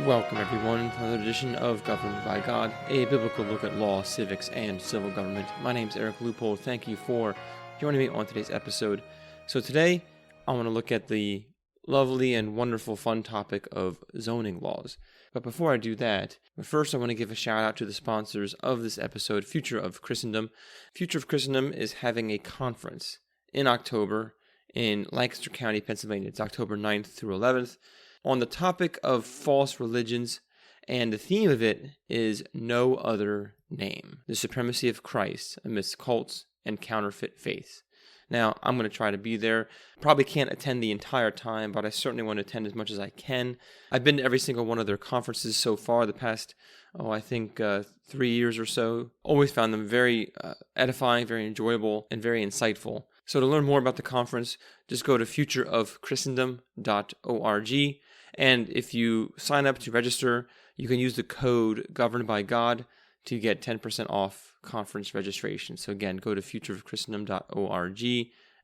Welcome everyone to another edition of Governed by God, a biblical look at law, civics, and civil government. My name is Eric Loopold. Thank you for joining me on today's episode. So today, I want to look at the lovely and wonderful fun topic of zoning laws. But before I do that, first I want to give a shout out to the sponsors of this episode, Future of Christendom. Future of Christendom is having a conference in October in Lancaster County, Pennsylvania. It's October 9th through 11th. On the topic of false religions, and the theme of it is no other name, the supremacy of Christ amidst cults and counterfeit faiths. Now, I'm going to try to be there. Probably can't attend the entire time, but I certainly want to attend as much as I can. I've been to every single one of their conferences so far the past, 3 years or so. Always found them very edifying, very enjoyable, and very insightful. So to learn more about the conference, just go to futureofchristendom.org. And if you sign up to register, you can use the code Governed by God to get 10% off conference registration. So again, go to futureofchristendom.org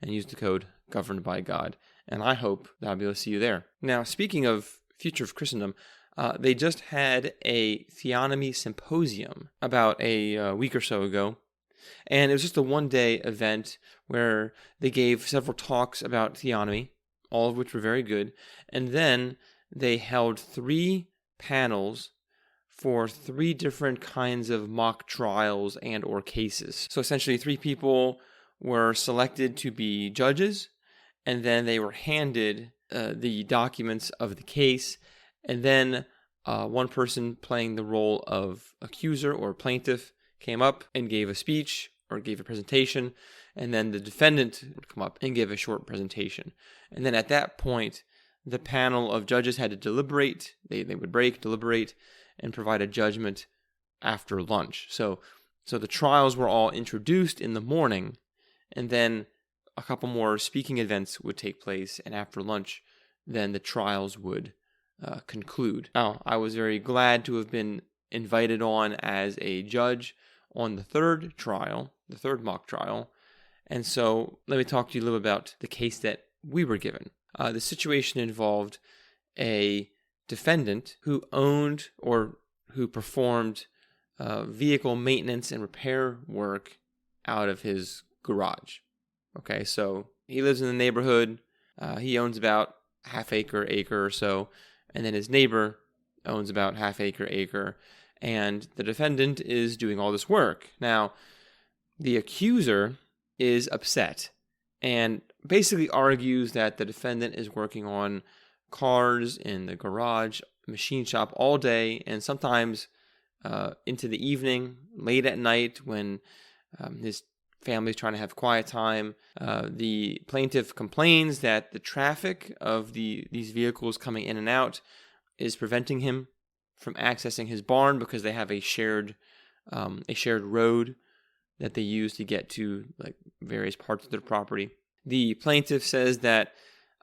and use the code Governed by God. And I hope that I'll be able to see you there. Now, speaking of Future of Christendom, they just had a Theonomy Symposium about a week or so ago. And it was just a one-day event where they gave several talks about theonomy, all of which were very good. And then they held 3 panels for 3 different kinds of mock trials and or cases. So essentially 3 people were selected to be judges, and then they were handed the documents of the case, and then one person playing the role of accuser or plaintiff came up and gave a speech or gave a presentation, and then the defendant would come up and give a short presentation. And then at that point, the panel of judges had to deliberate. They would break, deliberate, and provide a judgment after lunch. So the trials were all introduced in the morning, and then a couple more speaking events would take place, and after lunch, then the trials would conclude. Now, I was very glad to have been invited on as a judge on the third mock trial. And so let me talk to you a little about the case that we were given. The situation involved a defendant who owned or who performed vehicle maintenance and repair work out of his garage. Okay, so he lives in the neighborhood. He owns about half acre or so, and then his neighbor owns about half acre, and the defendant is doing all this work. Now, the accuser is upset and basically argues that the defendant is working on cars in the garage, machine shop all day, and sometimes into the evening, late at night when his family's trying to have quiet time. The plaintiff complains that the traffic of these vehicles coming in and out is preventing him from accessing his barn because they have a shared road that they use to get to like various parts of their property. The plaintiff says that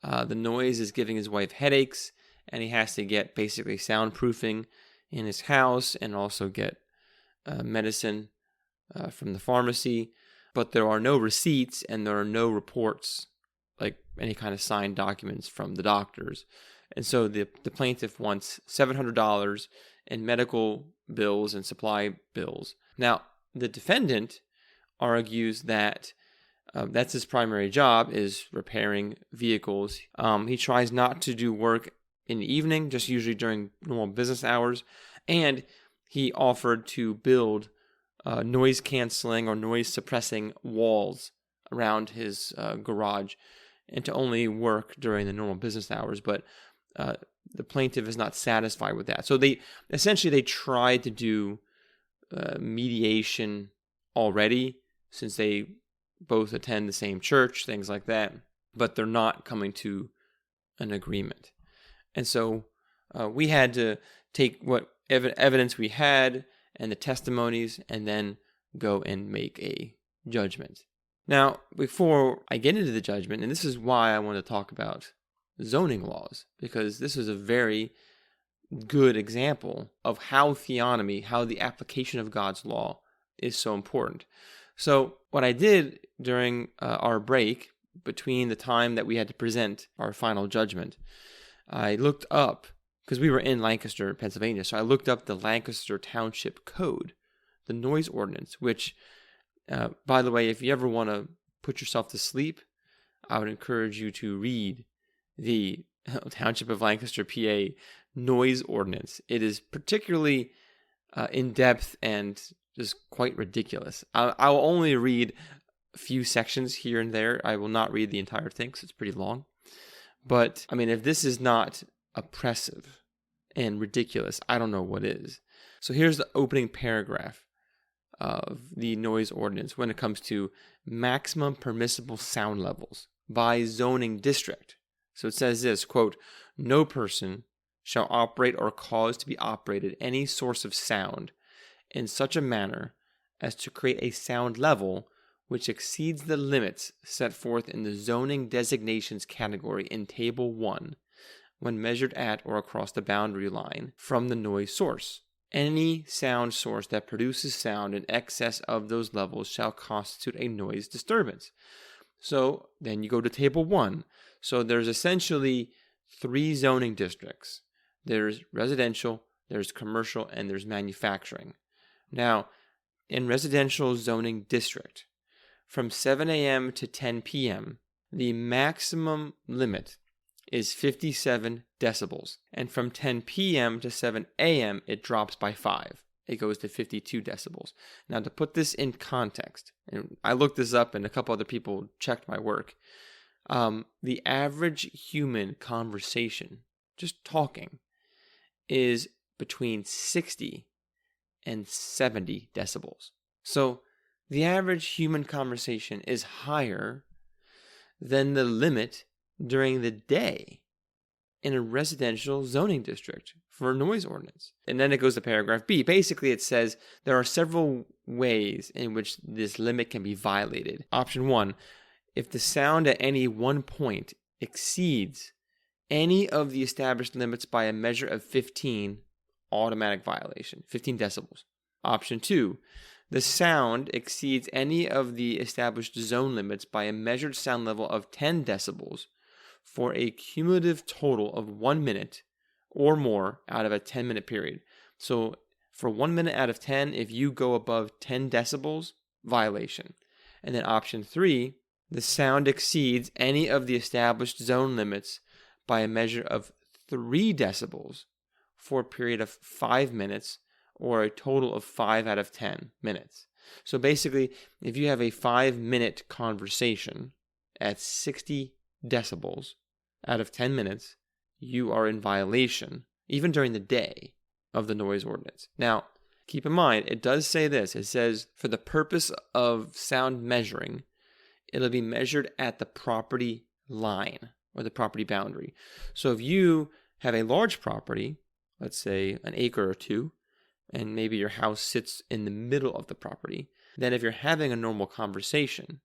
the noise is giving his wife headaches, and he has to get basically soundproofing in his house and also get medicine from the pharmacy. But there are no receipts and there are no reports, like any kind of signed documents from the doctors. And so the plaintiff wants $700 in medical bills and supply bills. Now, the defendant argues that that's his primary job, is repairing vehicles. He tries not to do work in the evening, just usually during normal business hours. And he offered to build noise canceling or noise suppressing walls around his garage and to only work during the normal business hours. But the plaintiff is not satisfied with that. So they tried to do mediation already, since they both attend the same church, things like that, but they're not coming to an agreement. And so we had to take what evidence we had and the testimonies and then go and make a judgment. Now, before I get into the judgment, and this is why I want to talk about zoning laws, because this is a very good example of how theonomy, how the application of God's law is so important. So what I did during our break between the time that we had to present our final judgment, I looked up because we were in Lancaster, Pennsylvania. So I looked up the Lancaster Township Code, the noise ordinance, which, by the way, if you ever want to put yourself to sleep, I would encourage you to read the Township of Lancaster, PA noise ordinance. It is particularly in-depth and just quite ridiculous. I will only read a few sections here and there. I will not read the entire thing because it's pretty long. But, I mean, if this is not oppressive and ridiculous, I don't know what is. So here's the opening paragraph of the noise ordinance when it comes to maximum permissible sound levels by zoning district. So it says this, quote, "No person shall operate or cause to be operated any source of sound in such a manner as to create a sound level which exceeds the limits set forth in the zoning designations category in Table 1 when measured at or across the boundary line from the noise source. Any sound source that produces sound in excess of those levels shall constitute a noise disturbance." So then you go to Table 1. So there's essentially 3 zoning districts. There's residential, there's commercial, and there's manufacturing. Now, in residential zoning district, from 7 a.m. to 10 p.m., the maximum limit is 57 decibels. And from 10 p.m. to 7 a.m., it drops by 5. It goes to 52 decibels. Now, to put this in context, and I looked this up and a couple other people checked my work, the average human conversation, just talking, is between 60 and 70 decibels. So the average human conversation is higher than the limit during the day in a residential zoning district for a noise ordinance. And then it goes to paragraph B. Basically, it says there are several ways in which this limit can be violated. Option 1, if the sound at any one point exceeds any of the established limits by a measure of 15, automatic violation, 15 decibels. Option 2, the sound exceeds any of the established zone limits by a measured sound level of 10 decibels for a cumulative total of 1 minute or more out of a 10-minute period. So for 1 minute out of 10, if you go above 10 decibels, violation. And then option 3, the sound exceeds any of the established zone limits by a measure of 3 decibels for a period of 5 minutes or a total of 5 out of 10 minutes. So basically, if you have a 5-minute conversation at 60 decibels out of 10 minutes, you are in violation, even during the day, of the noise ordinance. Now, keep in mind, it does say this. It says, for the purpose of sound measuring, it'll be measured at the property line or the property boundary. So if you have a large property, let's say an acre or 2, and maybe your house sits in the middle of the property, then if you're having a normal conversation,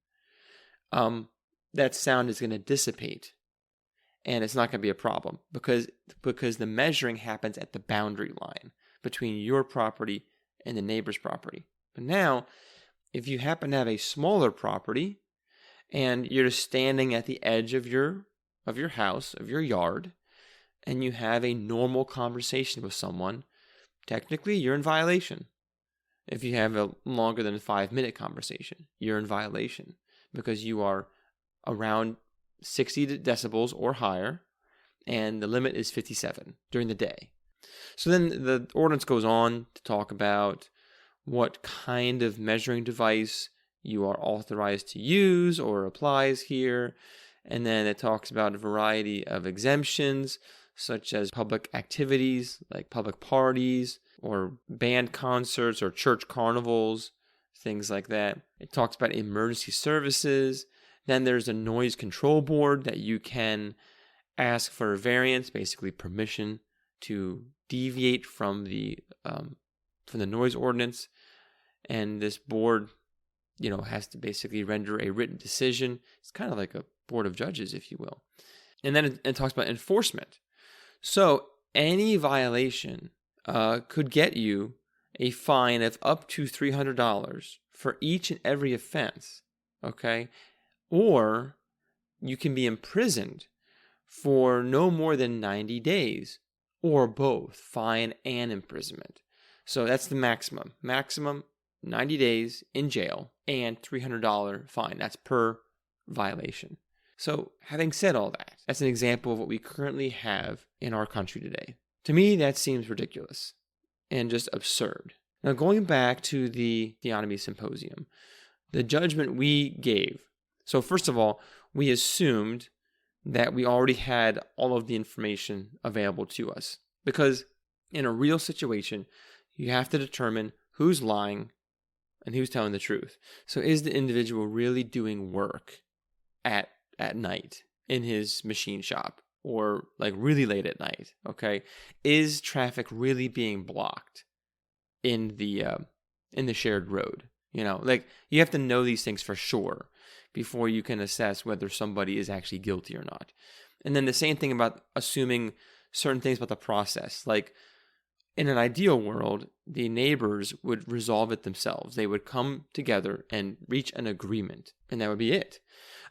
that sound is going to dissipate, and it's not going to be a problem because the measuring happens at the boundary line between your property and the neighbor's property. But now, if you happen to have a smaller property and you're just standing at the edge of your house, of your yard, and you have a normal conversation with someone, technically you're in violation. If you have a longer than 5-minute conversation, you're in violation because you are around 60 decibels or higher, and the limit is 57 during the day. So then the ordinance goes on to talk about what kind of measuring device you are authorized to use or applies here. And then it talks about a variety of exemptions, such as public activities like public parties or band concerts or church carnivals, things like that. It talks about emergency services. Then there's a noise control board that you can ask for a variance, basically permission to deviate from the noise ordinance. And this board, has to basically render a written decision. It's kind of like a board of judges, if you will. And then it talks about enforcement. So any violation could get you a fine of up to $300 for each and every offense, okay? Or you can be imprisoned for no more than 90 days or both, fine and imprisonment. So that's the maximum. Maximum 90 days in jail and $300 fine. That's per violation. So having said all that, that's an example of what we currently have in our country today. To me, that seems ridiculous and just absurd. Now, going back to the Theonomy Symposium, the judgment we gave. So first of all, we assumed that we already had all of the information available to us. Because in a real situation, you have to determine who's lying and who's telling the truth. So is the individual really doing work at night in his machine shop or like really late at night? Okay. Is traffic really being blocked in the shared road? You know, like you have to know these things for sure before you can assess whether somebody is actually guilty or not. And then the same thing about assuming certain things about the process. Like in an ideal world, the neighbors would resolve it themselves. They would come together and reach an agreement, and that would be it.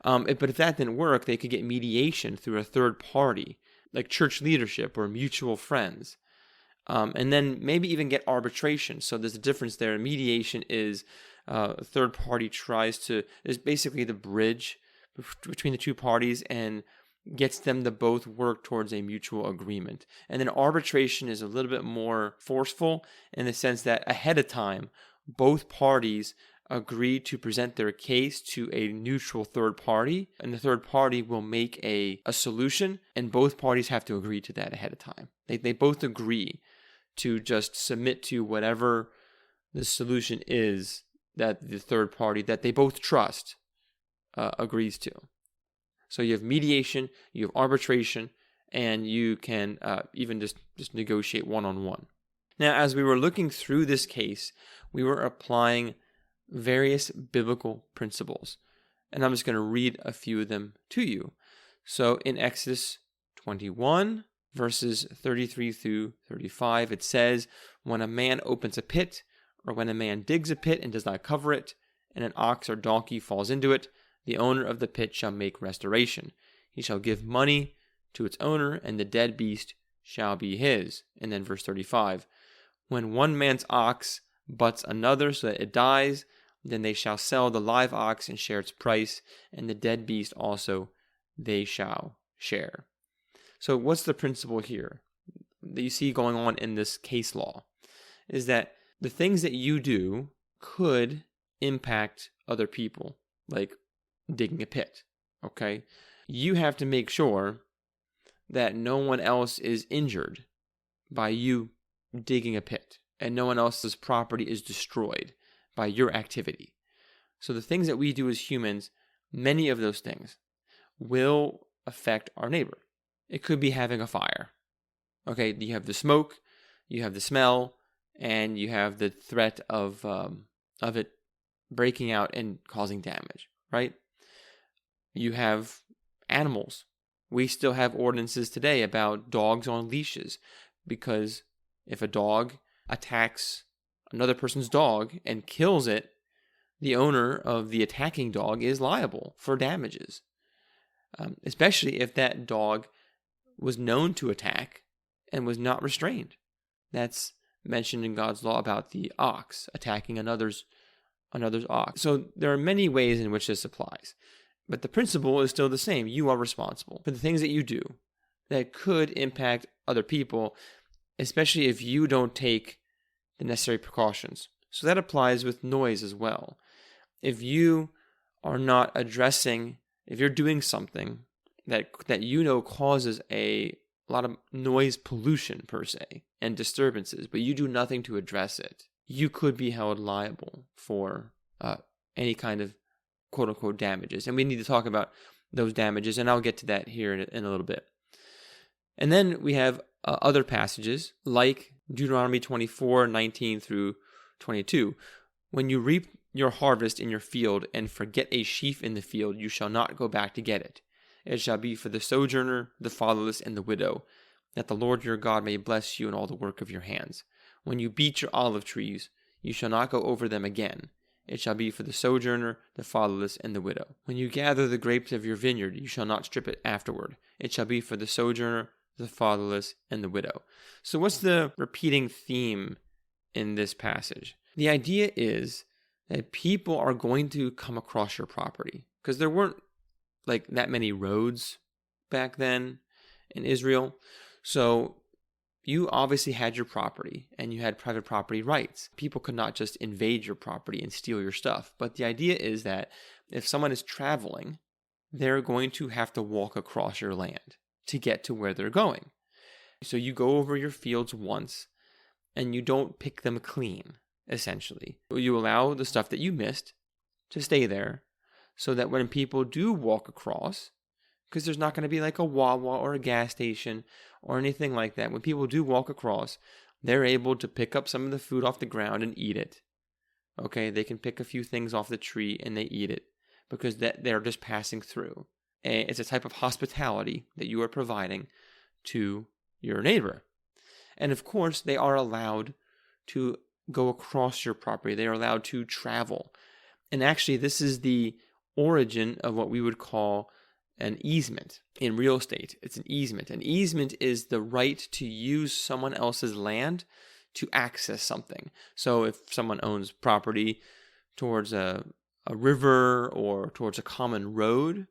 But if that didn't work, they could get mediation through a third party, like church leadership or mutual friends. And then maybe even get arbitration. So there's a difference there. Mediation is a third party is basically the bridge between the two parties and gets them to both work towards a mutual agreement. And then arbitration is a little bit more forceful in the sense that ahead of time, both parties agree to present their case to a neutral third party, and the third party will make a solution, and both parties have to agree to that ahead of time. They both agree to just submit to whatever the solution is that the third party that they both trust agrees to. So you have mediation, you have arbitration, and you can even just negotiate one-on-one. Now, as we were looking through this case, we were applying various biblical principles. And I'm just going to read a few of them to you. So in Exodus 21, verses 33 through 35, it says, "When a man opens a pit, or when a man digs a pit and does not cover it, and an ox or donkey falls into it, the owner of the pit shall make restoration. He shall give money to its owner, and the dead beast shall be his." And then verse 35, "When one man's ox butts another so that it dies, then they shall sell the live ox and share its price, and the dead beast also they shall share." So what's the principle here that you see going on in this case law? Is that the things that you do could impact other people, like digging a pit, okay? You have to make sure that no one else is injured by you digging a pit, and no one else's property is destroyed by your activity. So the things that we do as humans, many of those things will affect our neighbor. It could be having a fire. Okay, you have the smoke, you have the smell, and you have the threat of it breaking out and causing damage, right? You have animals. We still have ordinances today about dogs on leashes, because if a dog attacks another person's dog and kills it, the owner of the attacking dog is liable for damages, especially if that dog was known to attack and was not restrained. That's mentioned in God's law about the ox attacking another's ox. So there are many ways in which this applies, but the principle is still the same. You are responsible for the things that you do that could impact other people, especially if you don't take the necessary precautions. So that applies with noise as well. If you are not addressing, if you're doing something that you know causes a lot of noise pollution per se and disturbances, but you do nothing to address it, you could be held liable for any kind of quote-unquote damages. And we need to talk about those damages, and I'll get to that here in a little bit. And then we have other passages like Deuteronomy 24:19 through 22. "When you reap your harvest in your field and forget a sheaf in the field, you shall not go back to get it. It shall be for the sojourner, the fatherless, and the widow, that the Lord your God may bless you in all the work of your hands. When you beat your olive trees, you shall not go over them again. It shall be for the sojourner, the fatherless, and the widow. When you gather the grapes of your vineyard, you shall not strip it afterward. It shall be for the sojourner, the fatherless, and the widow. So what's the repeating theme in this passage? The idea is that people are going to come across your property, because there weren't like that many roads back then in Israel. So you obviously had your property and you had private property rights. People could not just invade your property and steal your stuff. But the idea is that if someone is traveling, they're going to have to walk across your land to get to where they're going. So you go over your fields once and you don't pick them clean, essentially. You allow the stuff that you missed to stay there so that when people do walk across, because there's not going to be like a Wawa or a gas station or anything like that. When people do walk across, they're able to pick up some of the food off the ground and eat it. Okay, they can pick a few things off the tree and they eat it because they're just passing through. And it's a type of hospitality that you are providing to your neighbor. And of course, they are allowed to go across your property. They are allowed to travel. And actually, this is the origin of what we would call an easement in real estate. It's an easement. An easement is the right to use someone else's land to access something. So if someone owns property towards a river or towards a common road,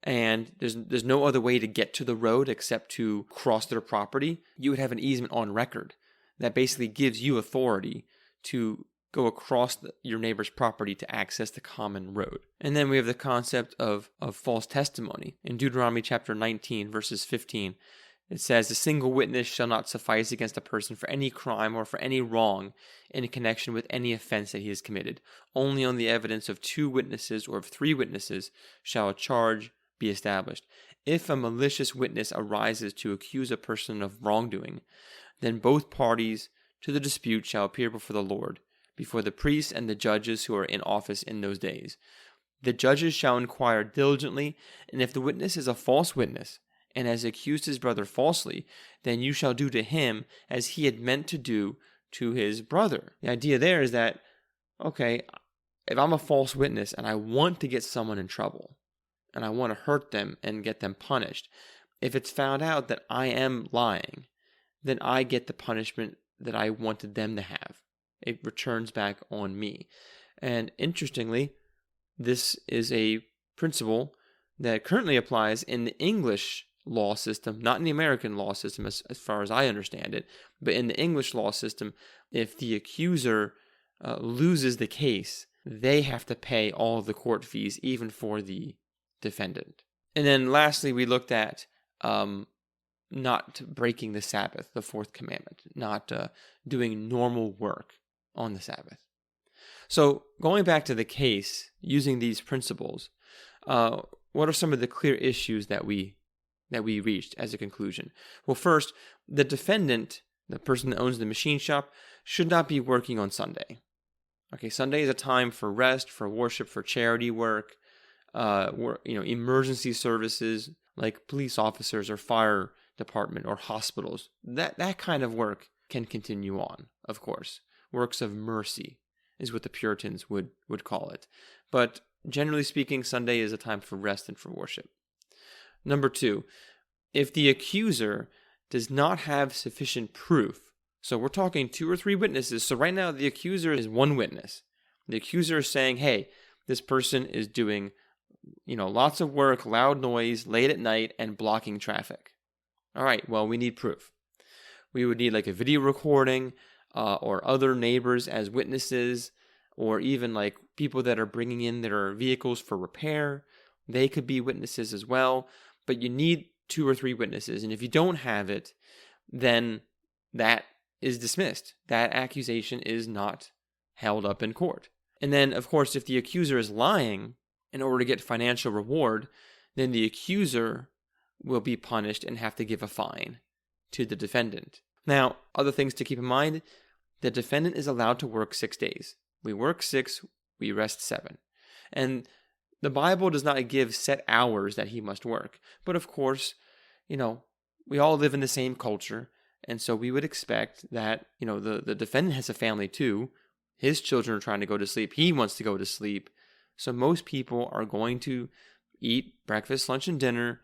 and there's no other way to get to the road except to cross their property, you would have an easement on record that basically gives you authority to go across your neighbor's property to access the common road. And then we have the concept of false testimony. In Deuteronomy chapter 19, verses 15, it says, "A single witness shall not suffice against a person for any crime or for any wrong in connection with any offense that he has committed. Only on the evidence of 2 witnesses or of 3 witnesses shall a charge be established. If a malicious witness arises to accuse a person of wrongdoing, then both parties to the dispute shall appear before the Lord, before the priests and the judges who are in office in those days. The judges shall inquire diligently, and if the witness is a false witness, and has accused his brother falsely, then you shall do to him as he had meant to do to his brother." The idea there is that, okay, if I'm a false witness and I want to get someone in trouble, and I want to hurt them and get them punished, if it's found out that I am lying, then I get the punishment that I wanted them to have. It returns back on me. And interestingly, this is a principle that currently applies in the English law system, not in the American law system as far as I understand it, but in the English law system, if the accuser loses the case, they have to pay all of the court fees, even for the defendant. And then lastly, we looked at not breaking the Sabbath, the 4th commandment, not doing normal work on the Sabbath. So going back to the case, using these principles, what are some of the clear issues that we reached as a conclusion? Well, first, the defendant, the person that owns the machine shop, should not be working on Sunday. Okay, Sunday is a time for rest, for worship, for charity work, emergency services like police officers or fire department or hospitals. That kind of work can continue on, of course. Works of mercy is what the Puritans would call it. But generally speaking, Sunday is a time for rest and for worship. Number 2, if the accuser does not have sufficient proof, so we're talking 2 or 3 witnesses. So right now the accuser is 1 witness. The accuser is saying, hey, this person is doing lots of work, loud noise, late at night, and blocking traffic. All right, well, we need proof. We would need like a video recording or other neighbors as witnesses, or even like people that are bringing in their vehicles for repair. They could be witnesses as well, but you need 2 or 3 witnesses. And if you don't have it, then that is dismissed. That accusation is not held up in court. And then, of course, if the accuser is lying in order to get financial reward, then the accuser will be punished and have to give a fine to the defendant. Now, other things to keep in mind, the defendant is allowed to work 6 days. We work 6, we rest 7. And the Bible does not give set hours that he must work. But of course, we all live in the same culture. And so we would expect that, the defendant has a family too. His children are trying to go to sleep. He wants to go to sleep. So most people are going to eat breakfast, lunch, and dinner,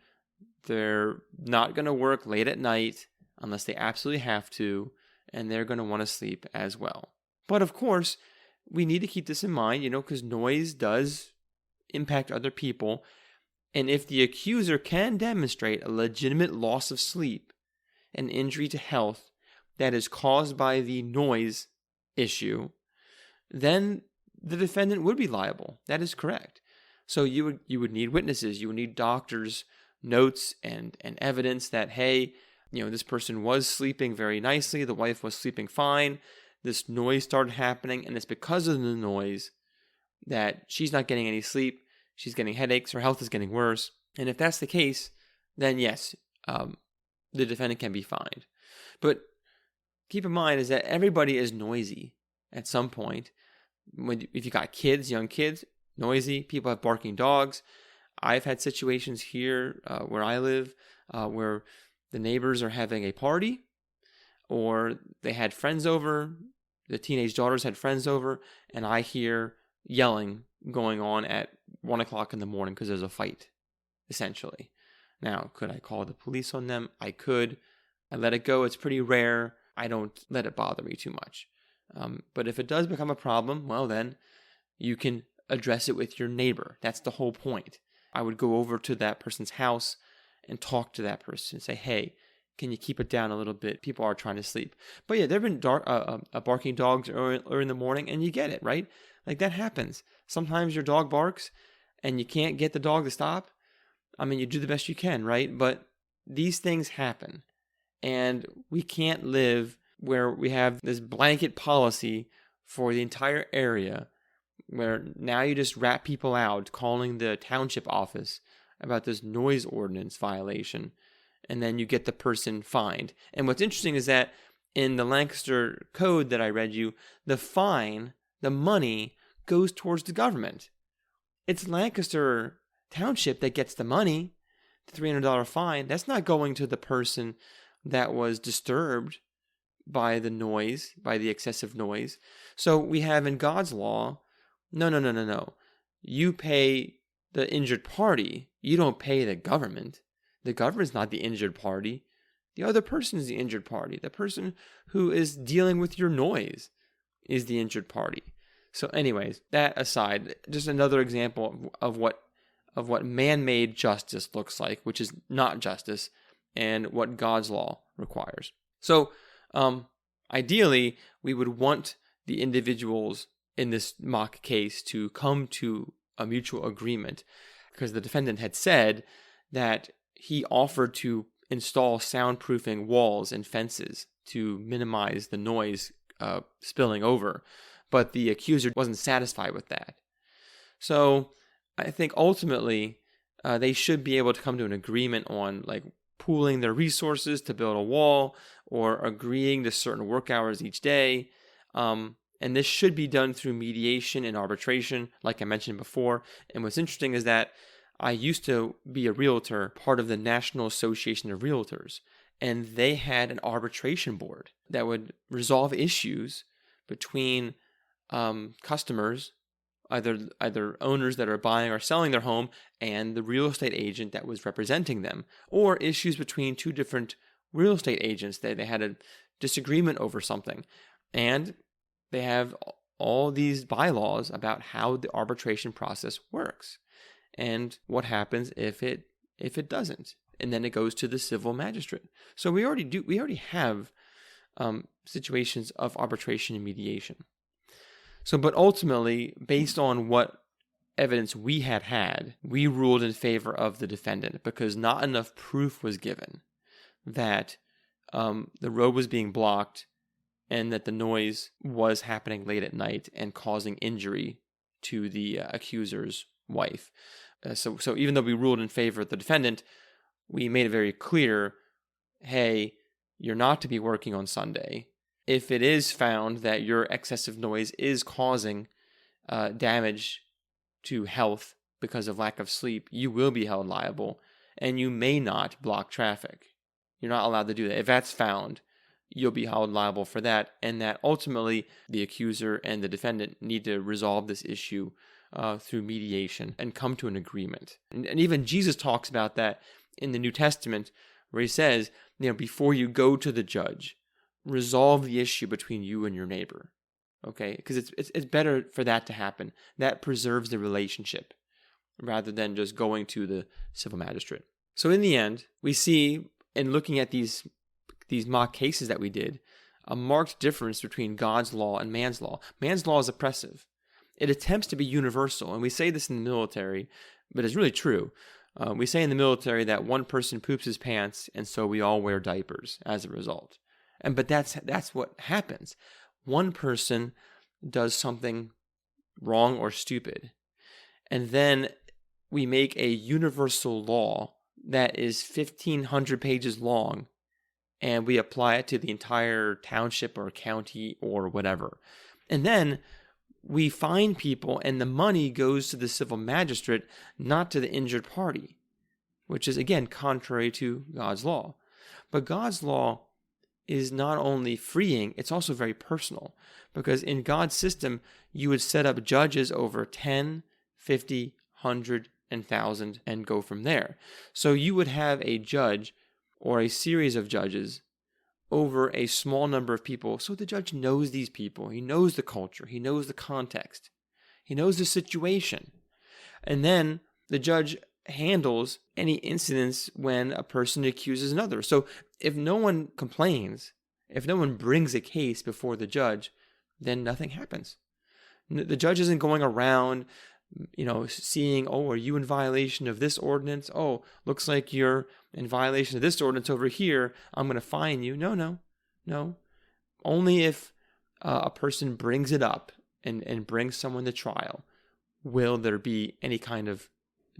They're not going to work late at night unless they absolutely have to, and they're going to want to sleep as well. But of course, we need to keep this in mind, because noise does impact other people. And if the accuser can demonstrate a legitimate loss of sleep and injury to health that is caused by the noise issue, then the defendant would be liable. That is correct. So you would need witnesses, you would need doctors' notes and evidence that, hey, this person was sleeping very nicely, the wife was sleeping fine, this noise started happening, and it's because of the noise that she's not getting any sleep, she's getting headaches, her health is getting worse. And if that's the case, then yes, the defendant can be fined. But keep in mind is that everybody is noisy at some point. If you got kids, young kids, noisy, people have barking dogs. I've had situations here where I live where the neighbors are having a party, or they had friends over, the teenage daughters had friends over, and I hear yelling going on at 1 o'clock in the morning because there's a fight, essentially. Now, could I call the police on them? I could. I let it go. It's pretty rare. I don't let it bother me too much. But if it does become a problem, well then, you can address it with your neighbor. That's the whole point. I would go over to that person's house and talk to that person and say, hey, can you keep it down a little bit? People are trying to sleep. But yeah, there have been barking dogs early in the morning, and you get it, right? Like, that happens. Sometimes your dog barks and you can't get the dog to stop. I mean, you do the best you can, right? But these things happen. And we can't live where we have this blanket policy for the entire area where now you just rat people out calling the township office about this noise ordinance violation, and then you get the person fined. And what's interesting is that in the Lancaster code that I read you, the fine, the money, goes towards the government. It's Lancaster Township that gets the money, the $300 fine. That's not going to the person that was disturbed by the noise, by the excessive noise. So we have in God's law, no. You pay the injured party. You don't pay the government. The government's not the injured party. The other person is the injured party. The person who is dealing with your noise is the injured party. So anyways, that aside, just another example of what man-made justice looks like, which is not justice, and what God's law requires. So ideally, we would want the individuals in this mock case to come to a mutual agreement, because the defendant had said that he offered to install soundproofing walls and fences to minimize the noise spilling over, but the accuser wasn't satisfied with that. So I think ultimately they should be able to come to an agreement on like pooling their resources to build a wall, or agreeing to certain work hours each day. And this should be done through mediation and arbitration, like I mentioned before. And what's interesting is that I used to be a realtor, part of the National Association of Realtors, and they had an arbitration board that would resolve issues between customers, either owners that are buying or selling their home, and the real estate agent that was representing them, or issues between two different real estate agents. They had a disagreement over something, and they have all these bylaws about how the arbitration process works and what happens if it doesn't, and then it goes to the civil magistrate. So we already have situations of arbitration and mediation. So, but ultimately, based on what evidence we had, we ruled in favor of the defendant because not enough proof was given that the road was being blocked and that the noise was happening late at night and causing injury to the accuser's wife. So even though we ruled in favor of the defendant, we made it very clear, hey, you're not to be working on Sunday. If it is found that your excessive noise is causing damage to health because of lack of sleep, you will be held liable, and you may not block traffic. You're not allowed to do that. If that's found, you'll be held liable for that, and that ultimately the accuser and the defendant need to resolve this issue through mediation and come to an agreement. And even Jesus talks about that in the New Testament, where he says, before you go to the judge, resolve the issue between you and your neighbor. Okay, because it's better for that to happen. That preserves the relationship rather than just going to the civil magistrate. So in the end, we see, in looking at these mock cases that we did, a marked difference between God's law and man's law. Man's law is oppressive. It attempts to be universal, and we say this in the military, but it's really true. We say in the military that one person poops his pants, and so we all wear diapers as a result. But that's what happens. One person does something wrong or stupid, and then we make a universal law that is 1,500 pages long, and we apply it to the entire township or county or whatever. And then we fine people, and the money goes to the civil magistrate, not to the injured party, which is, again, contrary to God's law. But God's law is not only freeing, it's also very personal, because in God's system, you would set up judges over 10, 50, 100, and 1,000 and go from there. So you would have a judge or a series of judges over a small number of people. So the judge knows these people. He knows the culture. He knows the context. He knows the situation. And then the judge handles any incidents when a person accuses another. So if no one complains, if no one brings a case before the judge, then nothing happens. The judge isn't going around, seeing, are you in violation of this ordinance? Oh, looks like you're in violation of this ordinance over here. I'm going to fine you. No. Only if a person brings it up and brings someone to trial will there be any kind of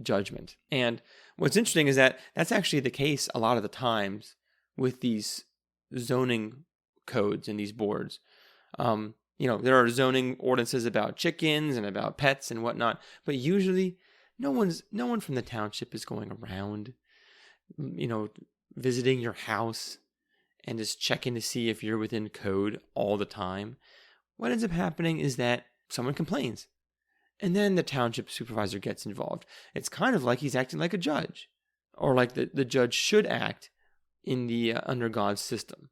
judgment. And what's interesting is that that's actually the case a lot of the times with these zoning codes and these boards. There are zoning ordinances about chickens and about pets and whatnot, but usually no one from the township is going around, visiting your house and just checking to see if you're within code all the time. What ends up happening is that someone complains, and then the township supervisor gets involved. It's kind of like he's acting like a judge, or like the judge should act in the under God's system.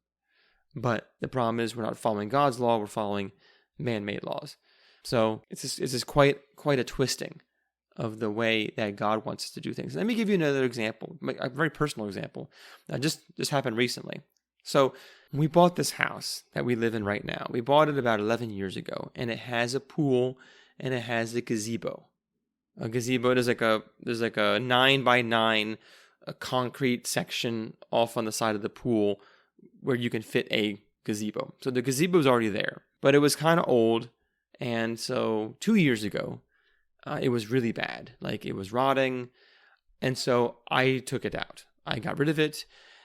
But the problem is we're not following God's law, we're following man-made laws. So it's just quite a twisting of the way that God wants us to do things. Let me give you another example, a very personal example that just happened recently. So we bought this house that we live in right now. We bought it about 11 years ago, and it has a pool and it has a gazebo. A gazebo, there's like a 9x9 concrete section off on the side of the pool where you can fit a gazebo. So the gazebo is already there, but it was kind of old. And so 2 years ago, it was really bad. Like, it was rotting. And so I took it out. I got rid of it,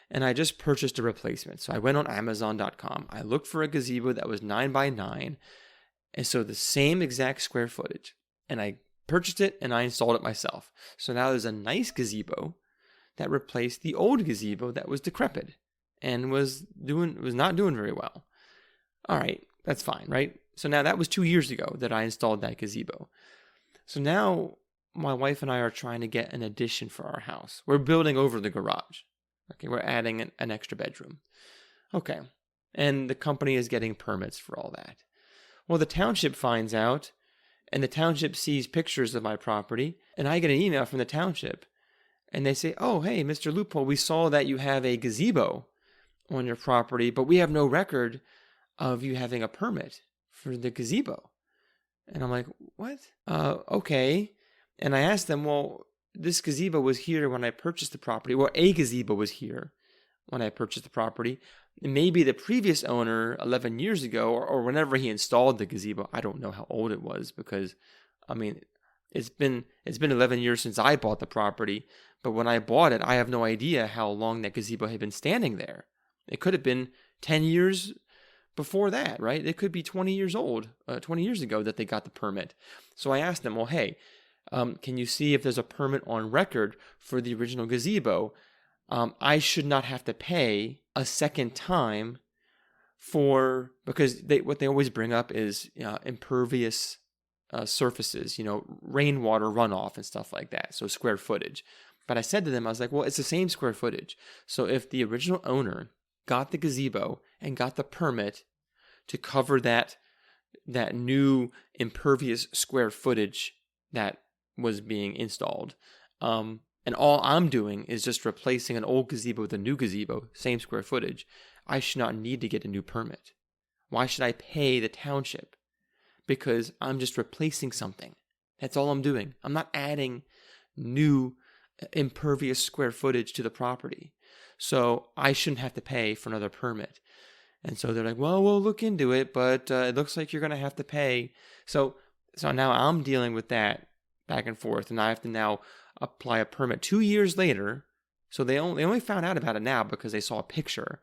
and I just purchased a replacement. So I went on Amazon.com. I looked for a gazebo that was 9x9. And so the same exact square footage. And I purchased it, and I installed it myself. So now there's a nice gazebo that replaced the old gazebo that was decrepit and was not doing very well. All right, that's fine, right? So now that was 2 years ago that I installed that gazebo. So now my wife and I are trying to get an addition for our house. We're building over the garage. Okay, we're adding an extra bedroom. Okay, and the company is getting permits for all that. Well, the township finds out, and the township sees pictures of my property, and I get an email from the township, and they say, oh, hey, Mr. Loophole, we saw that you have a gazebo on your property, but we have no record of you having a permit for the gazebo. And I'm like, what? Okay. And I asked them, well, this gazebo was here when I purchased the property. Well, a gazebo was here when I purchased the property. Maybe the previous owner 11 years ago, or whenever he installed the gazebo, I don't know how old it was, because, I mean, it's been 11 years since I bought the property. But when I bought it, I have no idea how long that gazebo had been standing there. It could have been 10 years before that, right? It could be 20 years old, 20 years ago that they got the permit. So I asked them, well, hey, can you see if there's a permit on record for the original gazebo? I should not have to pay a second time because what they always bring up is impervious surfaces, rainwater runoff and stuff like that, so square footage. But I said to them, I was like, well, it's the same square footage. So if the original owner got the gazebo and got the permit to cover that new impervious square footage that was being installed, and all I'm doing is just replacing an old gazebo with a new gazebo, same square footage, I should not need to get a new permit. Why should I pay the township? Because I'm just replacing something. That's all I'm doing. I'm not adding new impervious square footage to the property. So I shouldn't have to pay for another permit. And so they're like, well, we'll look into it, but it looks like you're going to have to pay. So now I'm dealing with that back and forth, and I have to now apply a permit 2 years later. So they only found out about it now because they saw a picture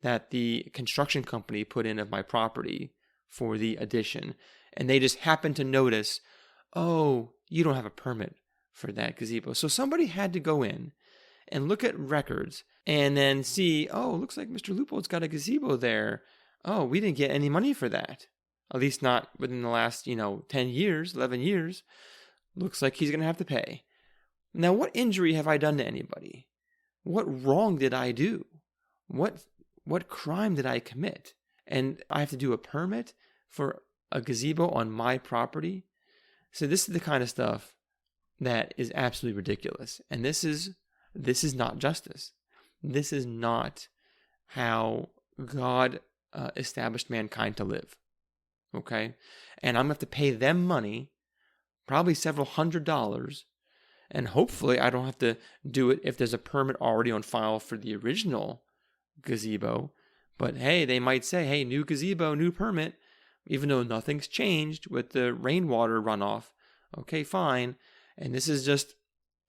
that the construction company put in of my property for the addition. And they just happened to notice, oh, you don't have a permit for that gazebo. So somebody had to go in and look at records and then see, oh, looks like Mr. Loopold's got a gazebo there. Oh, we didn't get any money for that. At least not within the last, 10 years, 11 years. Looks like he's going to have to pay. Now, what injury have I done to anybody? What wrong did I do? What crime did I commit? And I have to do a permit for a gazebo on my property? So this is the kind of stuff that is absolutely ridiculous. And this is not justice. This is not how God established mankind to live. Okay? And I'm going to have to pay them money, probably several $100s, and hopefully I don't have to do it if there's a permit already on file for the original gazebo. But hey, they might say, hey, new gazebo, new permit, even though nothing's changed with the rainwater runoff. Okay, fine. And this is just,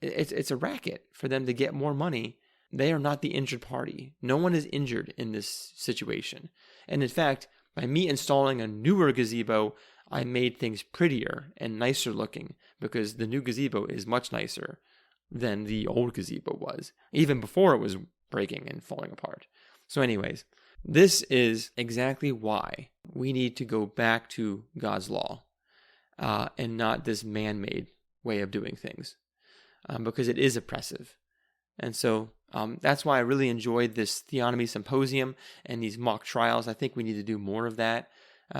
it's a racket for them to get more money. They are not the injured party. No one is injured in this situation. And in fact, by me installing a newer gazebo, I made things prettier and nicer looking because the new gazebo is much nicer than the old gazebo was, even before it was breaking and falling apart. So anyways, this is exactly why we need to go back to God's law and not this man-made way of doing things because it is oppressive. And so that's why I really enjoyed this Theonomy Symposium and these mock trials. I think we need to do more of that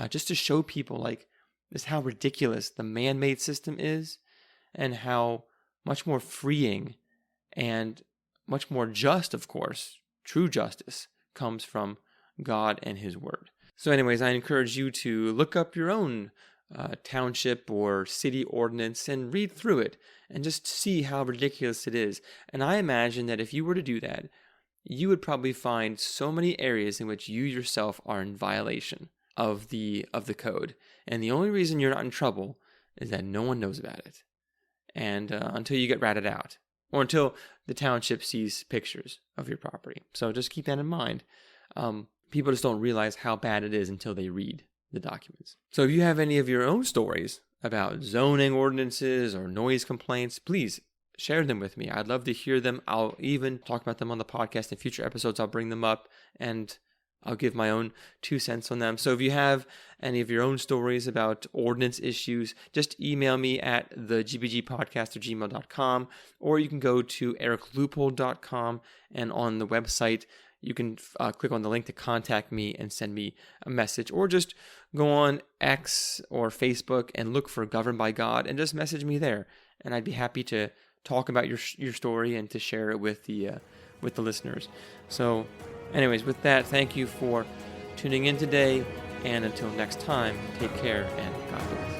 just to show people like this how ridiculous the man-made system is and how much more freeing and much more just, of course, true justice comes from God and His Word. So anyways, I encourage you to look up your own township or city ordinance and read through it and just see how ridiculous it is. And I imagine that if you were to do that, you would probably find so many areas in which you yourself are in violation of the code. And the only reason you're not in trouble is that no one knows about it. And until you get ratted out, or until the township sees pictures of your property. So just keep that in mind. People just don't realize how bad it is until they read the documents. So if you have any of your own stories about zoning ordinances or noise complaints, please share them with me. I'd love to hear them. I'll even talk about them on the podcast in future episodes. I'll bring them up and I'll give my own 2 cents on them. So if you have any of your own stories about ordinance issues, just email me at thegbgpodcast@gmail.com, or you can go to ericloopold.com, and on the website, you can click on the link to contact me and send me a message, or just go on X or Facebook and look for Governed by God and just message me there. And I'd be happy to talk about your story and to share it with the listeners. So anyways, with that, thank you for tuning in today. And until next time, take care and God bless.